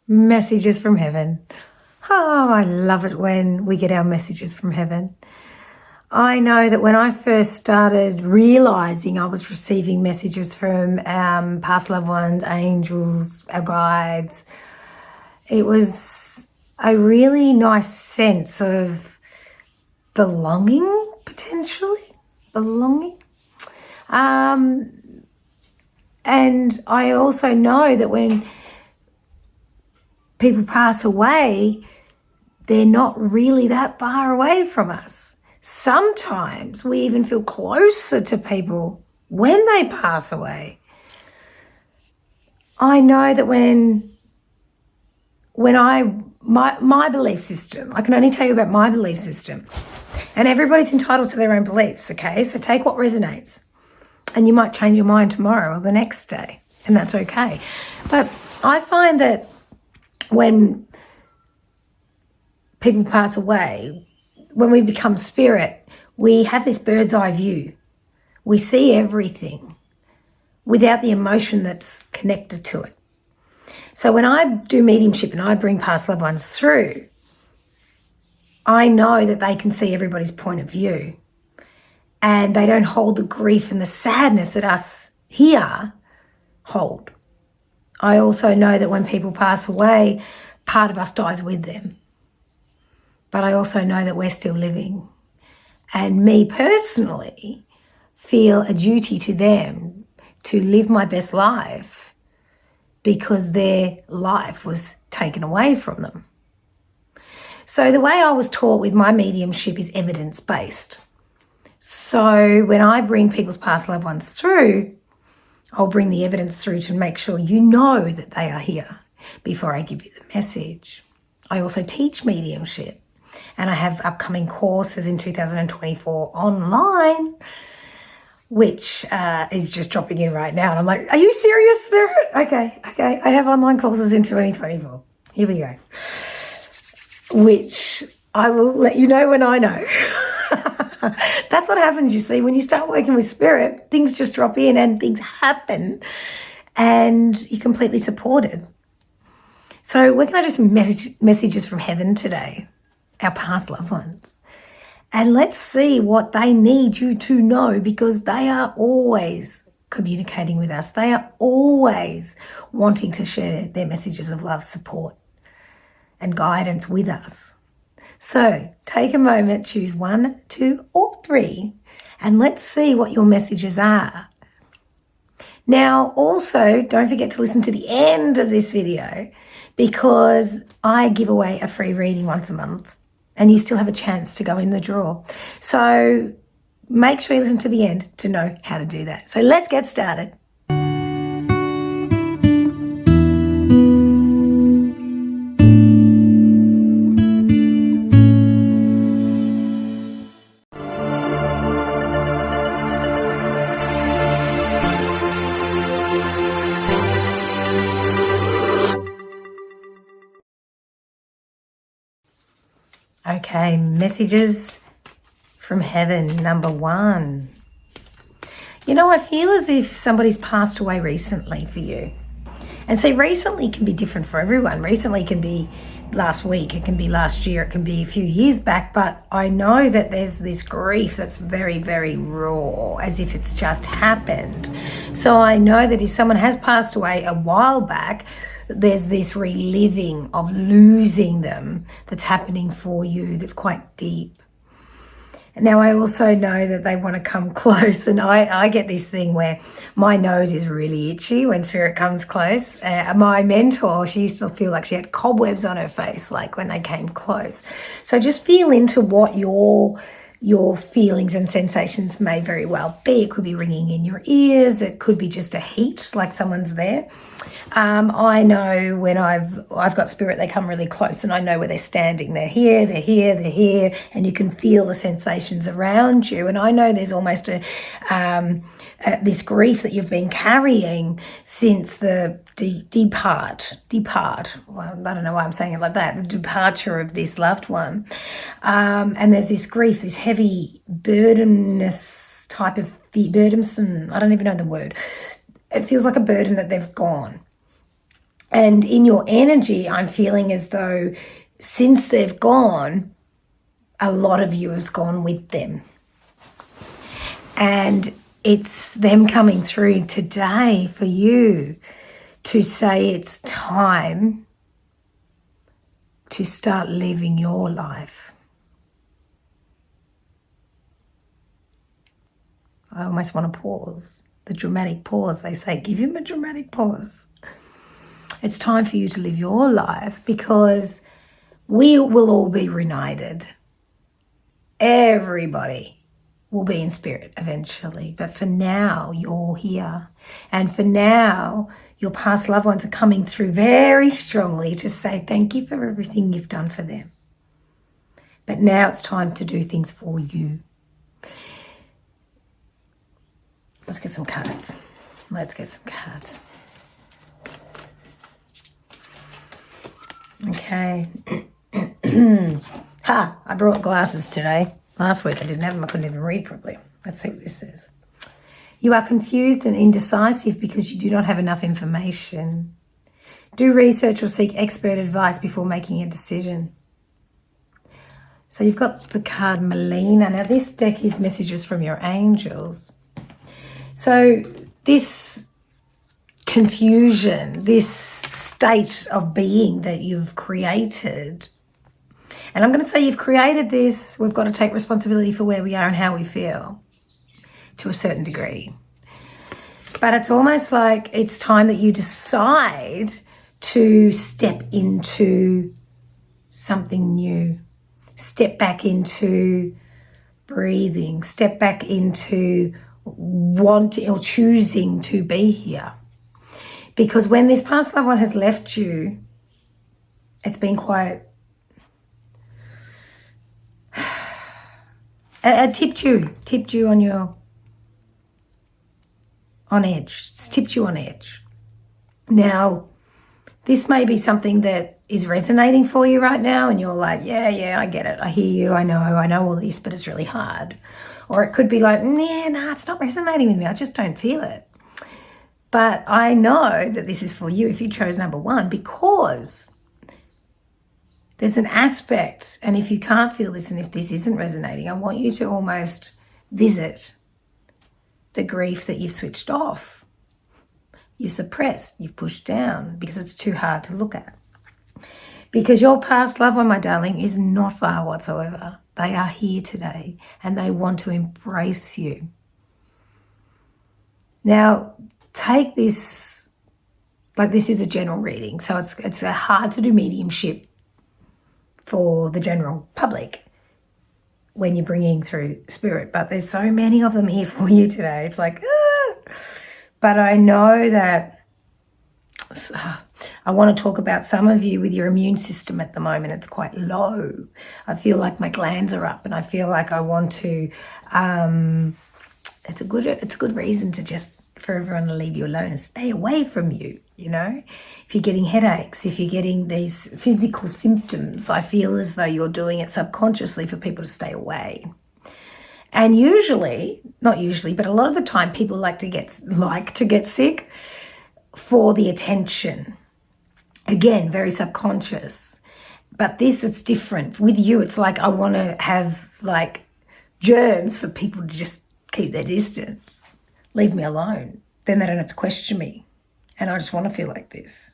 Messages from heaven. Oh, I love it when we get our messages from heaven. I know that when I first started realizing I was receiving messages from past loved ones, angels, our guides, it was a really nice sense of belonging, potentially. Belonging. And I also know that when people pass away, they're not really that far away from us. Sometimes we even feel closer to people when they pass away. I know that my belief system, I can only tell you about my belief system, and everybody's entitled to their own beliefs, okay? So take what resonates, and you might change your mind tomorrow or the next day, and that's okay. But I find that when people pass away, when we become spirit, we have this bird's eye view. We see everything without the emotion that's connected to it. So when I do mediumship and I bring past loved ones through, I know that they can see everybody's point of view and they don't hold the grief and the sadness that us here hold. I also know that when people pass away, part of us dies with them. But I also know that we're still living. And me personally feel a duty to them to live my best life because their life was taken away from them. So the way I was taught with my mediumship is evidence-based. So when I bring people's past loved ones through, I'll bring the evidence through to make sure you know that they are here before I give you the message. I also teach mediumship, and I have upcoming courses in 2024 online, which is just dropping in right now. And I'm like, are you serious, Spirit? Okay. I have online courses in 2024. Here we go. Which I will let you know when I know. That's what happens, you see, when you start working with Spirit, things just drop in and things happen and you're completely supported. So we're going to do some messages from heaven today, our past loved ones. And let's see what they need you to know, because they are always communicating with us. They are always wanting to share their messages of love, support and guidance with us. So take a moment, choose 1, 2, or 3, and let's see what your messages are. Now, also, don't forget to listen to the end of this video, because I give away a free reading once a month and you still have a chance to go in the draw. So make sure you listen to the end to know how to do that. So let's get started. Okay, messages from heaven, number 1. You know, I feel as if somebody's passed away recently for you. And see, recently can be different for everyone. Recently can be last week, it can be last year, it can be a few years back, but I know that there's this grief that's very, very raw, as if it's just happened. So I know that if someone has passed away a while back, there's this reliving of losing them that's happening for you that's quite deep. Now, I also know that they want to come close, and I get this thing where my nose is really itchy when Spirit comes close. My mentor, she used to feel like she had cobwebs on her face, like when they came close. So just feel into what your feelings and sensations may very well be. It could be ringing in your ears. It could be just a heat, like someone's there. I know when I've got Spirit, they come really close and I know where they're standing. They're here, they're here, they're here, and you can feel the sensations around you. And I know there's almost this grief that you've been carrying since the depart. Well, I don't know why I'm saying it like that. The departure of this loved one. And there's this grief, this heavy burdenness type of burdensome. I don't even know the word. It feels like a burden that they've gone. And in your energy, I'm feeling as though since they've gone, a lot of you has gone with them. And it's them coming through today for you to say it's time to start living your life. I almost want to pause. The dramatic pause. They say, give him a dramatic pause. It's time for you to live your life because we will all be reunited. Everybody will be in spirit eventually. But for now, you're here. And for now, your past loved ones are coming through very strongly to say thank you for everything you've done for them. But now it's time to do things for you. Let's get some cards. Let's get some cards. Okay. I brought glasses today. Last week I didn't have them. I couldn't even read properly. Let's see what this says. You are confused and indecisive because you do not have enough information. Do research or seek expert advice before making a decision. So you've got the card Melina. Now this deck is messages from your angels. So this confusion, this state of being that you've created, and I'm going to say you've created this, we've got to take responsibility for where we are and how we feel to a certain degree. But it's almost like it's time that you decide to step into something new. Step back into breathing. Step back into wanting or choosing to be here. Because when this past loved one has left you, it's been quite... it tipped you on edge. It's tipped you on edge. Now, this may be something that is resonating for you right now and you're like, yeah, I get it. I hear you. I know all this, but it's really hard. Or it could be like, it's not resonating with me. I just don't feel it. But I know that this is for you if you chose number one, because there's an aspect, and if you can't feel this and if this isn't resonating, I want you to almost visit the grief that you've switched off, you've suppressed, you've pushed down because it's too hard to look at. Because your past loved one, my darling, is not far whatsoever. They are here today and they want to embrace you. Now, take this, like this is a general reading, so it's hard to do mediumship for the general public when you're bringing through spirit, but there's so many of them here for you today. It's like, But I know that I want to talk about some of you with your immune system at the moment. It's quite low. I feel like my glands are up and I feel like I want to, it's a good reason to just for everyone to leave you alone and stay away from you, you know. If you're getting headaches, if you're getting these physical symptoms, I feel as though you're doing it subconsciously for people to stay away. And usually, not usually, but a lot of the time people like to get sick for the attention. Again, very subconscious. But this, it's different. With you, it's like I want to have like germs for people to just keep their distance. Leave me alone. Then they don't have to question me. And I just want to feel like this.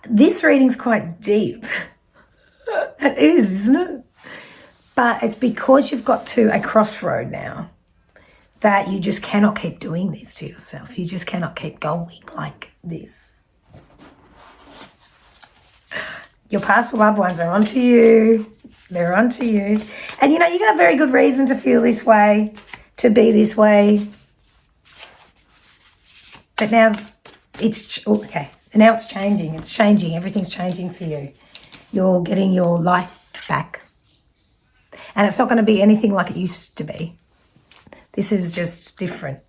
This reading's quite deep. It is, isn't it? But it's because you've got to a crossroad now that you just cannot keep doing this to yourself. You just cannot keep going like this. Your past loved ones are onto you. They're onto you. And you know, you got a very good reason to feel this way, to be this way. But now now it's changing. It's changing. Everything's changing for you. You're getting your life back. And it's not going to be anything like it used to be. This is just different.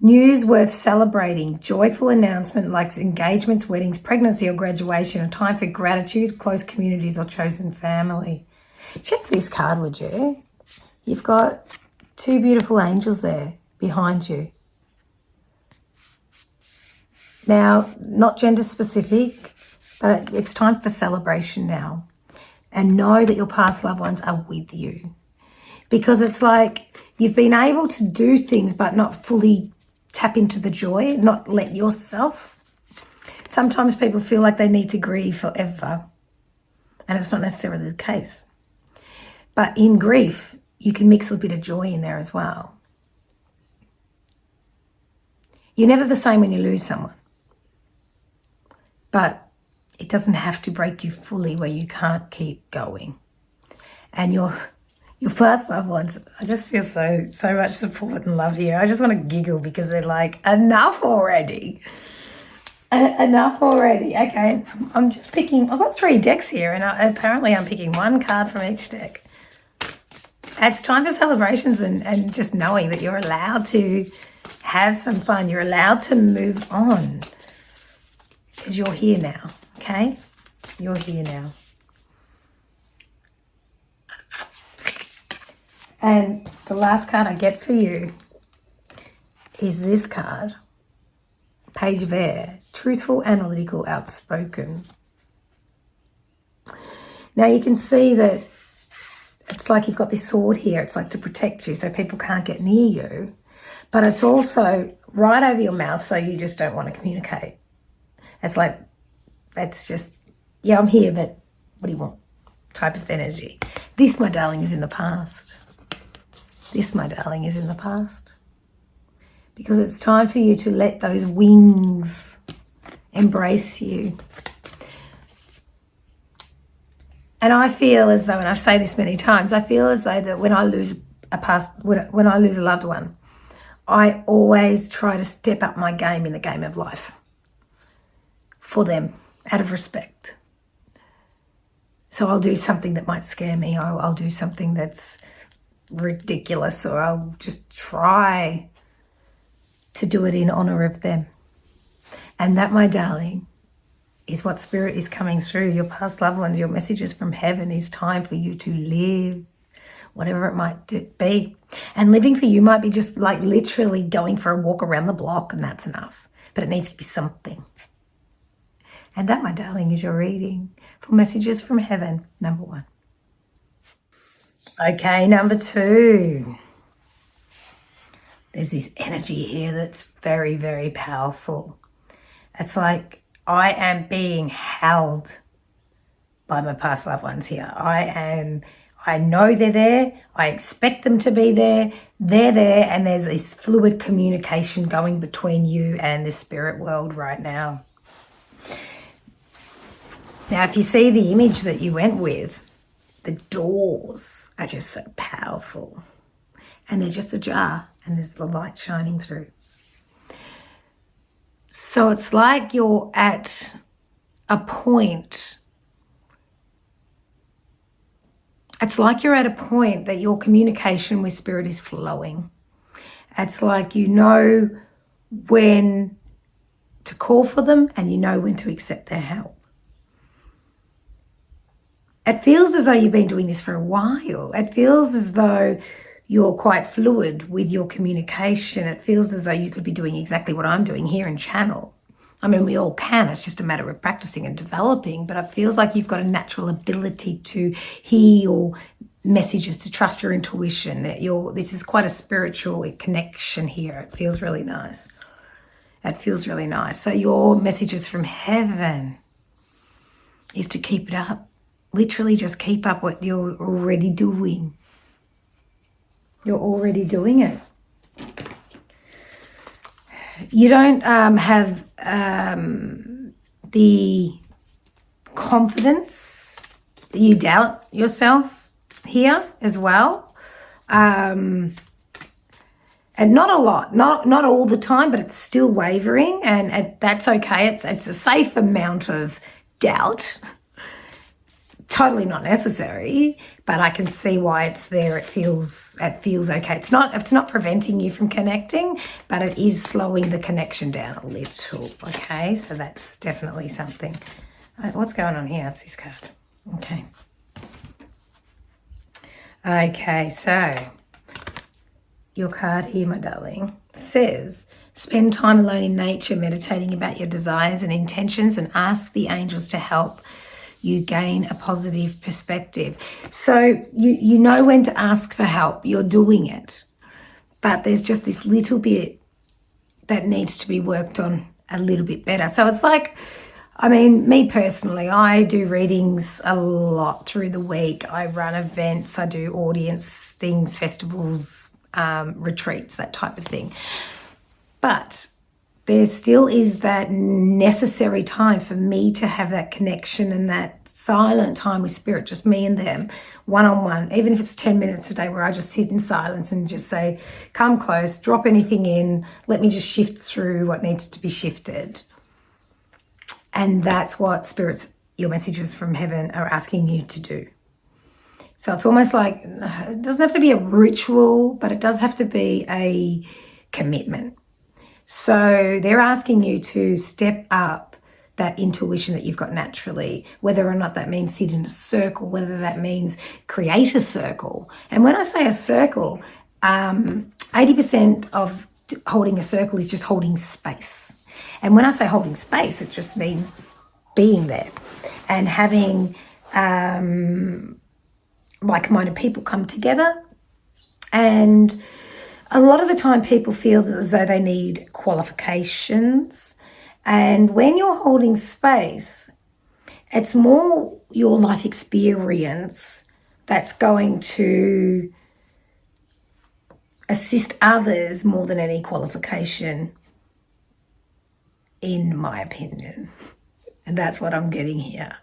News worth celebrating. Joyful announcement like engagements, weddings, pregnancy or graduation. A time for gratitude, close communities or chosen family. Check this card, would you? You've got two beautiful angels there behind you. Now, not gender specific, but it's time for celebration now. And know that your past loved ones are with you. Because it's like you've been able to do things but not fully tap into the joy, not let yourself. Sometimes people feel like they need to grieve forever. And it's not necessarily the case. But in grief, you can mix a bit of joy in there as well. You're never the same when you lose someone. But it doesn't have to break you fully where you can't keep going. And your first loved ones, I just feel so much support and love here. I just want to giggle because they're like, enough already. Enough already. Okay, I'm just picking, I've got 3 decks here and apparently I'm picking 1 card from each deck. It's time for celebrations and just knowing that you're allowed to have some fun. You're allowed to move on because you're here now, okay? You're here now. And the last card I get for you is this card, Page of Air, truthful, analytical, outspoken. Now you can see that it's like you've got this sword here. It's like to protect you so people can't get near you. But it's also right over your mouth so you just don't want to communicate. It's like, that's just, yeah, I'm here, but what do you want? Type of energy. This, my darling, is in the past. This, my darling, is in the past. Because it's time for you to let those wings embrace you. And I feel as though, and I've said this many times, I feel as though that when I lose when I lose a loved one, I always try to step up my game in the game of life for them, out of respect. So I'll do something that might scare me. I'll do something that's ridiculous, or I'll just try to do it in honor of them. And that, my darling, is what Spirit is coming through. Your past loved ones, your messages from heaven, is time for you to live, whatever it might be. And living for you might be just like literally going for a walk around the block, and that's enough. But it needs to be something. And that, my darling, is your reading for messages from heaven, number 1. Okay, number 2. There's this energy here that's very, very powerful. It's like I am being held by my past loved ones here. I know they're there. I expect them to be there. They're there, and there's this fluid communication going between you and the spirit world right now. Now, if you see the image that you went with, the doors are just so powerful. And they're just ajar, and there's the light shining through. So it's like you're at a point. It's like you're at a point that your communication with Spirit is flowing. It's like you know when to call for them and you know when to accept their help. It feels as though you've been doing this for a while. It feels as though you're quite fluid with your communication. It feels as though you could be doing exactly what I'm doing here in Channel. I mean, we all can. It's just a matter of practicing and developing. But it feels like you've got a natural ability to hear your messages, to trust your intuition. This is quite a spiritual connection here. It feels really nice. It feels really nice. So your messages from heaven is to keep it up. Literally just keep up what you're already doing. You're already doing it. You don't have the confidence. You doubt yourself here as well. And not a lot, not all the time, but it's still wavering, and that's okay. It's a safe amount of doubt. Totally not necessary, but I can see why it's there. It feels okay. It's not preventing you from connecting, but it is slowing the connection down a little. Okay, so that's definitely something. What's going on here? It's this card. Okay. Okay, so your card here, my darling, says Spend time alone in nature, meditating about your desires and intentions, and ask the angels to help you gain a positive perspective. So you know when to ask for help. You're doing it. But there's just this little bit that needs to be worked on a little bit better. So it's like, I mean, me personally, I do readings a lot through the week. I run events, I do audience things, festivals, retreats, that type of thing. But there still is that necessary time for me to have that connection and that silent time with spirit, just me and them, one-on-one, even if it's 10 minutes a day where I just sit in silence and just say, come close, drop anything in, let me just shift through what needs to be shifted. And that's what spirits, your messages from heaven, are asking you to do. So it's almost like, it doesn't have to be a ritual, but it does have to be a commitment. So they're asking you to step up that intuition that you've got naturally, whether or not that means sit in a circle, whether that means create a circle. And when I say a circle, 80% of holding a circle is just holding space. And when I say holding space, it just means being there and having like-minded people come together. And a lot of the time people feel as though they need qualifications. And when you're holding space, it's more your life experience that's going to assist others more than any qualification, in my opinion. And that's what I'm getting here.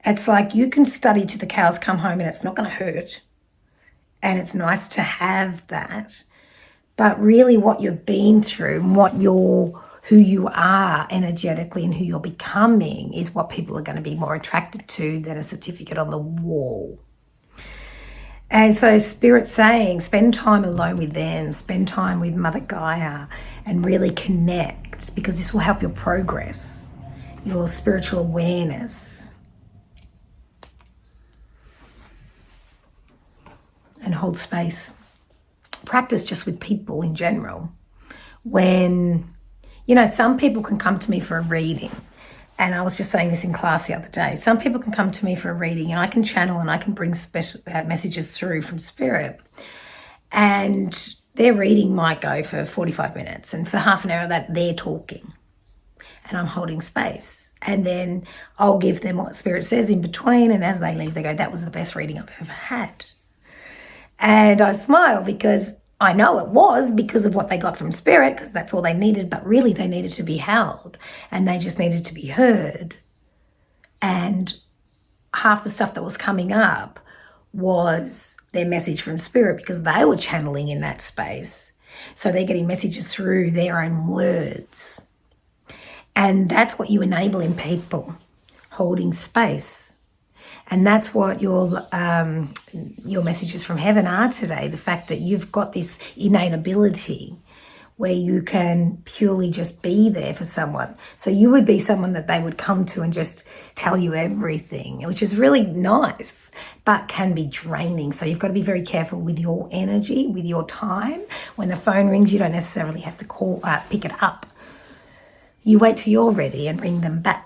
It's like you can study till the cows come home and it's not going to hurt. And it's nice to have that. But really what you've been through and who you are energetically and who you're becoming is what people are going to be more attracted to than a certificate on the wall. And so Spirit's saying, spend time alone with them, spend time with Mother Gaia and really connect, because this will help your progress, your spiritual awareness. And hold space. Practice just with people in general. When, some people can come to me for a reading. And I was just saying this in class the other day. Some people can come to me for a reading and I can channel and I can bring special messages through from Spirit. And their reading might go for 45 minutes. And for half an hour of that, they're talking. And I'm holding space. And then I'll give them what Spirit says in between. And as they leave, they go, that was the best reading I've ever had. And I smile because I know it was because of what they got from Spirit, because that's all they needed, but really they needed to be held and they just needed to be heard. And half the stuff that was coming up was their message from Spirit because they were channeling in that space. So they're getting messages through their own words. And that's what you enable in people, holding space. And that's what your messages from heaven are today, the fact that you've got this innate ability where you can purely just be there for someone. So you would be someone that they would come to and just tell you everything, which is really nice, but can be draining. So you've got to be very careful with your energy, with your time. When the phone rings, you don't necessarily have to pick it up. You wait till you're ready and ring them back.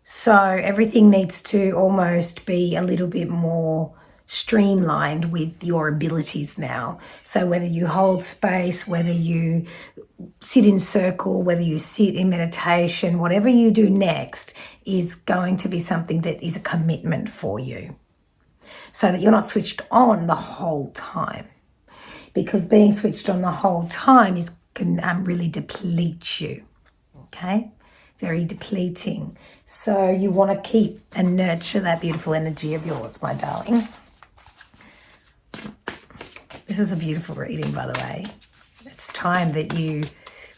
So everything needs to almost be a little bit more streamlined with your abilities now. So whether you hold space, whether you sit in circle, whether you sit in meditation, whatever you do next is going to be something that is a commitment for you. So that you're not switched on the whole time. Because being switched on the whole time can really deplete you. Okay? Very depleting. So you want to keep and nurture that beautiful energy of yours, my darling. This is a beautiful reading, by the way. It's time that you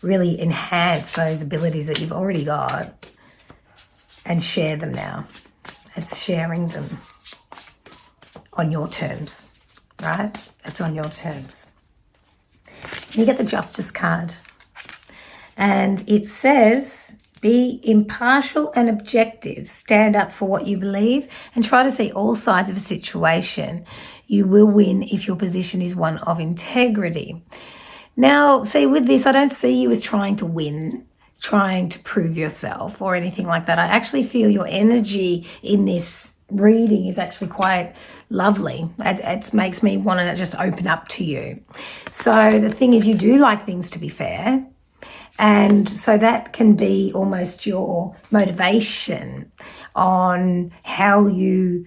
really enhance those abilities that you've already got and share them now. It's sharing them on your terms, right? It's on your terms. You get the Justice card. And it says, be impartial and objective. Stand up for what you believe and try to see all sides of a situation. You will win if your position is one of integrity. Now, see, with this, I don't see you as trying to win, trying to prove yourself or anything like that. I actually feel your energy in this reading is actually quite lovely. It makes me want to just open up to you. So the thing is, you do like things to be fair. And so that can be almost your motivation on how you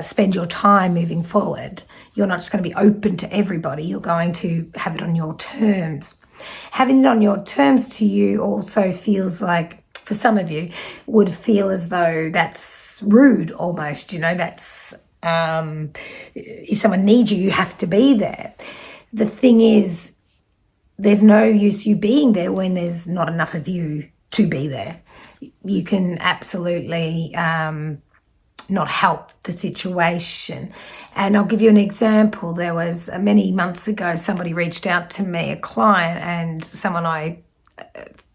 spend your time moving forward. You're not just going to be open to everybody. You're going to have it on your terms. Having it on your terms to you also feels like, for some of you, would feel as though that's rude almost. You know, that's if someone needs you, you have to be there. The thing is, there's no use you being there when there's not enough of you to be there. You can absolutely not help the situation. And I'll give you an example. There was many months ago, somebody reached out to me, a client, and someone I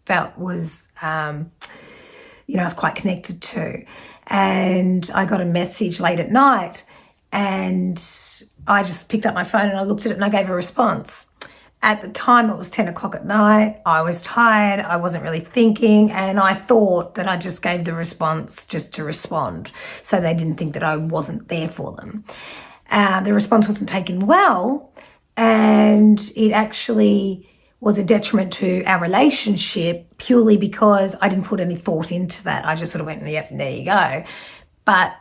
felt was, I was quite connected to. And I got a message late at night, and I just picked up my phone and I looked at it and I gave a response. At the time, it was 10 o'clock at night. I was tired. I wasn't really thinking. And I thought that I just gave the response just to respond. So they didn't think that I wasn't there for them. The response wasn't taken well. And it actually was a detriment to our relationship purely because I didn't put any thought into that. I just sort of went, yep, there you go. But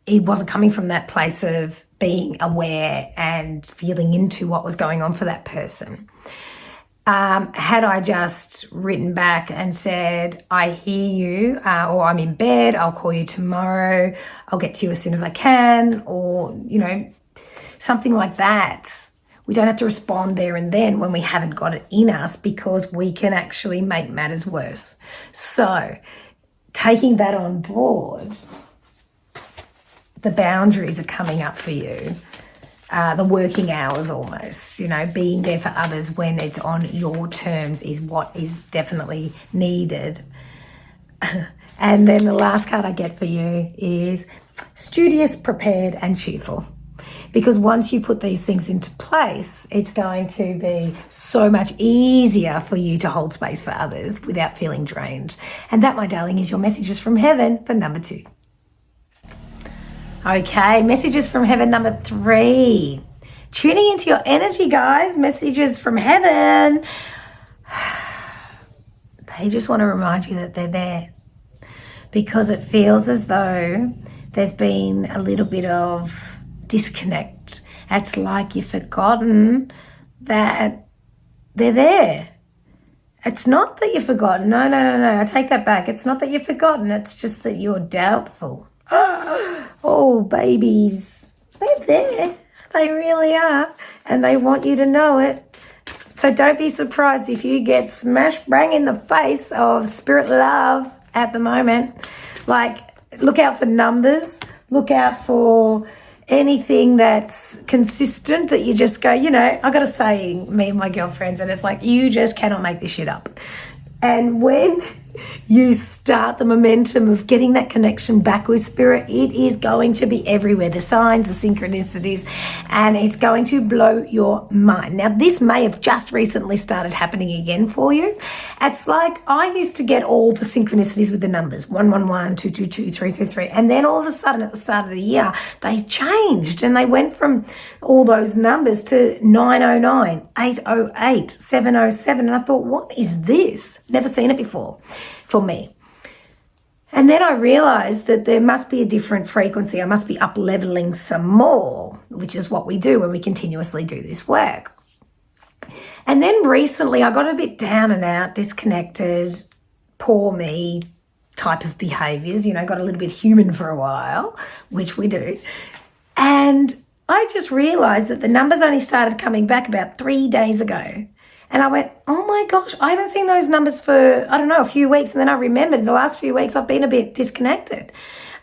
it wasn't coming from that place of being aware and feeling into what was going on for that person. Had I just written back and said, I hear you, or I'm in bed, I'll call you tomorrow, I'll get to you as soon as I can, or, something like that. We don't have to respond there and then when we haven't got it in us, because we can actually make matters worse. So taking that on board, the boundaries are coming up for you, the working hours almost, being there for others when it's on your terms is what is definitely needed. And then the last card I get for you is studious, prepared and cheerful. Because once you put these things into place, it's going to be so much easier for you to hold space for others without feeling drained. And that, my darling, is your messages from heaven for number 2. Okay, messages from heaven number 3. Tuning into your energy, guys. Messages from heaven. They just want to remind you that they're there, because it feels as though there's been a little bit of disconnect. It's like you've forgotten that they're there. It's not that you've forgotten. No. I take that back. It's not that you've forgotten. It's just that you're doubtful. Oh, babies, they're there. They really are. And they want you to know it. So don't be surprised if you get smash bang in the face of spirit love at the moment. Like, look out for numbers. Look out for anything that's consistent that you just go, I got a saying, me and my girlfriends, and it's like, you just cannot make this shit up. And when you start the momentum of getting that connection back with spirit, it is going to be everywhere. The signs, the synchronicities, and it's going to blow your mind. Now, this may have just recently started happening again for you. It's like I used to get all the synchronicities with the numbers 111, 222, 333, and then all of a sudden at the start of the year, they changed and they went from all those numbers to 909, 808, 707, and I thought, what is this? Never seen it before for me. And then I realized that there must be a different frequency. I must be up leveling some more, which is what we do when we continuously do this work. And then recently I got a bit down and out, disconnected, poor me type of behaviors, got a little bit human for a while, which we do. And I just realized that the numbers only started coming back about 3 days ago. And I went, oh my gosh, I haven't seen those numbers for, a few weeks. And then I remembered the last few weeks I've been a bit disconnected,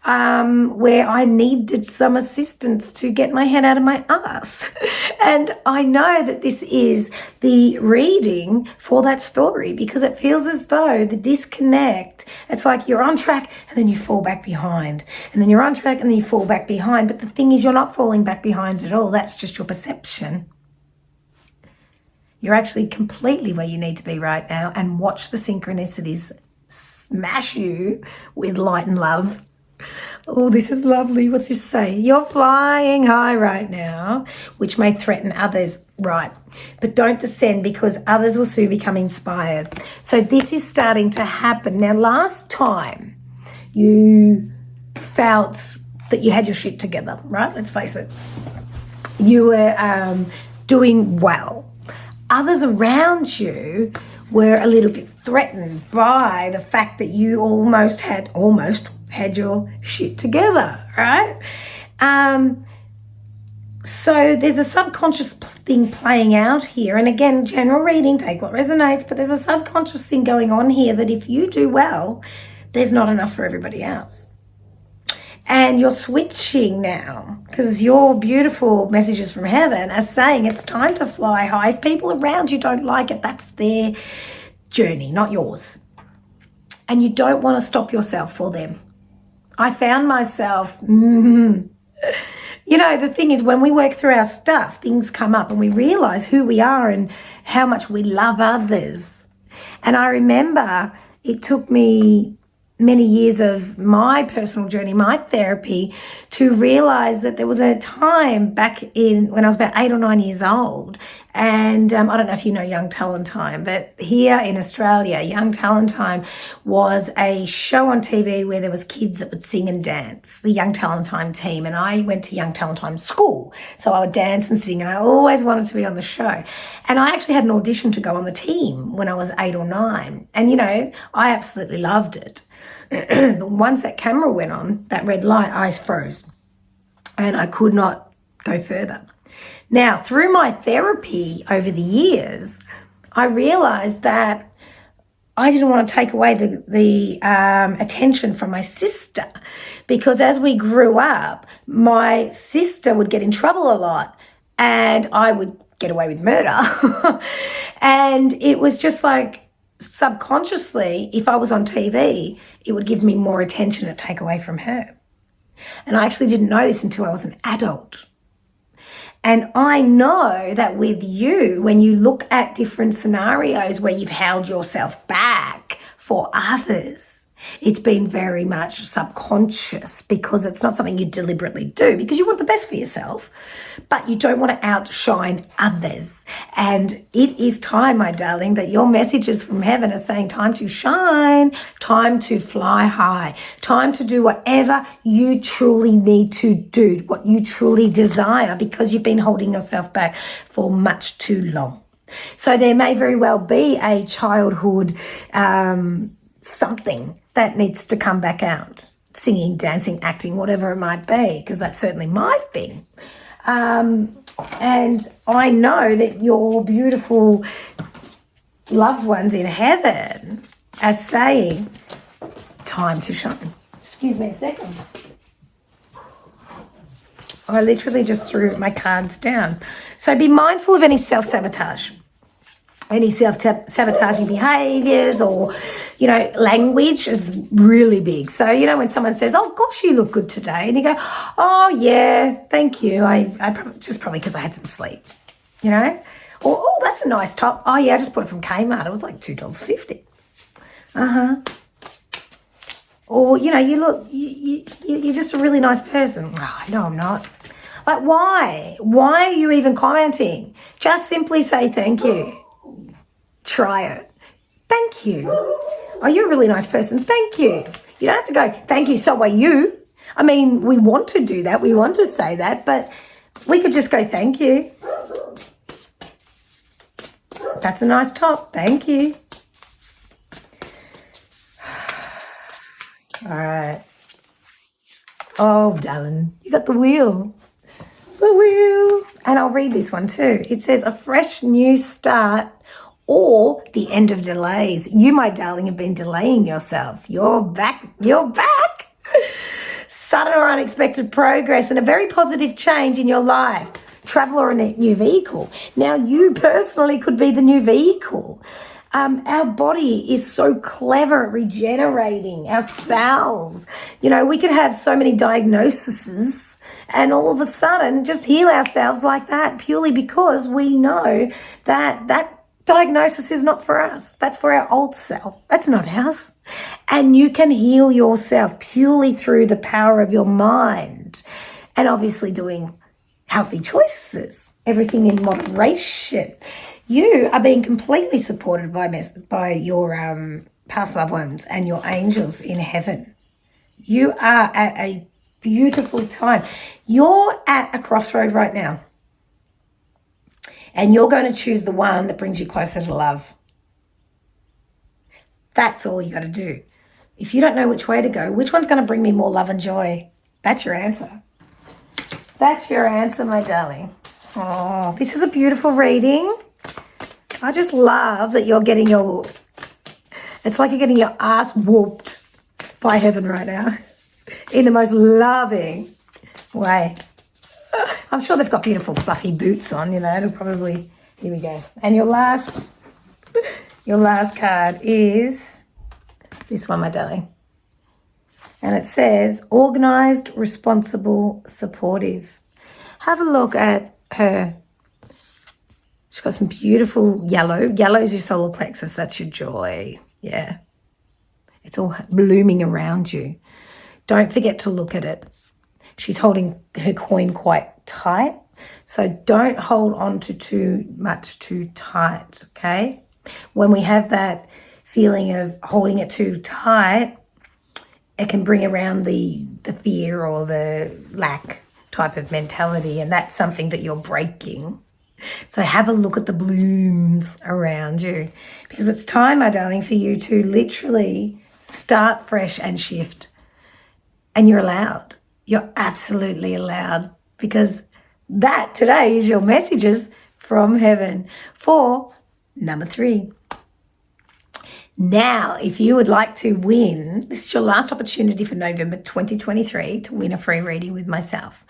where I needed some assistance to get my head out of my ass. And I know that this is the reading for that story, because it feels as though the disconnect, it's like you're on track and then you fall back behind. And then you're on track and then you fall back behind. But the thing is, you're not falling back behind at all. That's just your perception. You're actually completely where you need to be right now, and watch the synchronicities smash you with light and love. Oh, this is lovely. What's this say? You're flying high right now, which may threaten others, right? But don't descend, because others will soon become inspired. So this is starting to happen. Now, last time you felt that you had your shit together, right? Let's face it. You were doing well. Others around you were a little bit threatened by the fact that you almost had your shit together, right? So there's a subconscious thing playing out here. And again, general reading, take what resonates, but there's a subconscious thing going on here that if you do well, there's not enough for everybody else. And you're switching now, because your beautiful messages from heaven are saying it's time to fly high. If people around you don't like it, that's their journey, not yours. And you don't want to stop yourself for them. I found myself, the thing is, when we work through our stuff, things come up and we realize who we are and how much we love others. And I remember it took me many years of my personal journey, my therapy, to realize that there was a time back in when I was about 8 or 9 years old. And I don't know if you know Young Talent Time, but here in Australia, Young Talent Time was a show on TV where there was kids that would sing and dance, the Young Talent Time team. And I went to Young Talent Time school, so I would dance and sing, and I always wanted to be on the show. And I actually had an audition to go on the team when I was 8 or 9. And, I absolutely loved it. But once that camera went on, that red light, I froze and I could not go further. Now, through my therapy over the years, I realized that I didn't want to take away the attention from my sister, because as we grew up, my sister would get in trouble a lot and I would get away with murder. And it was just like, subconsciously, if I was on TV, it would give me more attention to take away from her. And I actually didn't know this until I was an adult. And I know that with you, when you look at different scenarios where you've held yourself back for others, it's been very much subconscious, because it's not something you deliberately do, because you want the best for yourself, but you don't want to outshine others. And it is time, my darling, that your messages from heaven are saying time to shine, time to fly high, time to do whatever you truly need to do, what you truly desire, because you've been holding yourself back for much too long. So there may very well be a childhood something that needs to come back out. Singing, dancing, acting, whatever it might be, because that's certainly my thing. And I know that your beautiful loved ones in heaven are saying, time to shine. Excuse me a second. I literally just threw my cards down. So be mindful of any self-sabotage. Any self-sabotaging behaviours, or, language is really big. So, when someone says, oh, gosh, you look good today, and you go, oh, yeah, thank you. I just probably because I had some sleep, Or, oh, that's a nice top. Oh, yeah, I just bought it from Kmart. It was like $2.50. Or, you're just a really nice person. Oh, no, I'm not. Like, why? Why are you even commenting? Just simply say thank you. Try it. Thank you. Oh, you're a really nice person. Thank you. You don't have to go, thank you, so are you. I mean, we want to do that. We want to say that, but we could just go, thank you. That's a nice top. Thank you. All right. Oh, darling, you got the wheel. The wheel. And I'll read this one too. It says, a fresh new start or the end of delays. You, my darling, have been delaying yourself. You're back. You're back. Sudden or unexpected progress and a very positive change in your life. Travel or a new vehicle. Now, you personally could be the new vehicle. Our body is so clever at regenerating ourselves. We could have so many diagnoses and all of a sudden just heal ourselves like that, purely because we know that Diagnosis is not for us. That's for our old self. That's not ours. And you can heal yourself purely through the power of your mind and obviously doing healthy choices, everything in moderation. You are being completely supported by your past loved ones and your angels in heaven. You are at a beautiful time. You're at a crossroad right now. And you're going to choose the one that brings you closer to love. That's all you got to do. If you don't know which way to go, which one's going to bring me more love and joy? That's your answer. That's your answer, my darling. Oh, this is a beautiful reading. I just love that you're getting it's like you're getting your ass whooped by heaven right now in the most loving way. I'm sure they've got beautiful fluffy boots on, it'll probably, here we go. And your last card is this one, my darling. And it says, organised, responsible, supportive. Have a look at her. She's got some beautiful yellow. Yellow is your solar plexus. That's your joy. Yeah. It's all blooming around you. Don't forget to look at it. She's holding her coin quite tight. So don't hold on to too much too tight, okay? When we have that feeling of holding it too tight, it can bring around the fear or the lack type of mentality, and that's something that you're breaking. So have a look at the blooms around you, because it's time, my darling, for you to literally start fresh and shift. And you're allowed. You're absolutely allowed, because that today is your messages from heaven for number 3. Now, if you would like to win, this is your last opportunity for November 2023 to win a free reading with myself.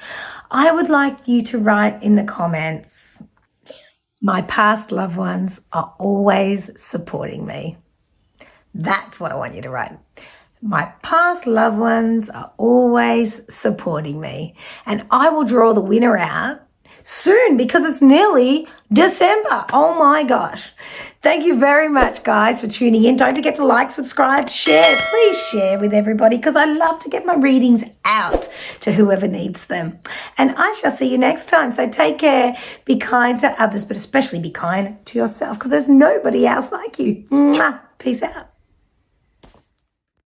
I would like you to write in the comments, my past loved ones are always supporting me. That's what I want you to write. My past loved ones are always supporting me. And I will draw the winner out soon, because it's nearly December. Oh my gosh. Thank you very much, guys, for tuning in. Don't forget to like, subscribe, share. Please share with everybody, because I love to get my readings out to whoever needs them. And I shall see you next time. So take care. Be kind to others, but especially be kind to yourself, because there's nobody else like you. Mwah. Peace out.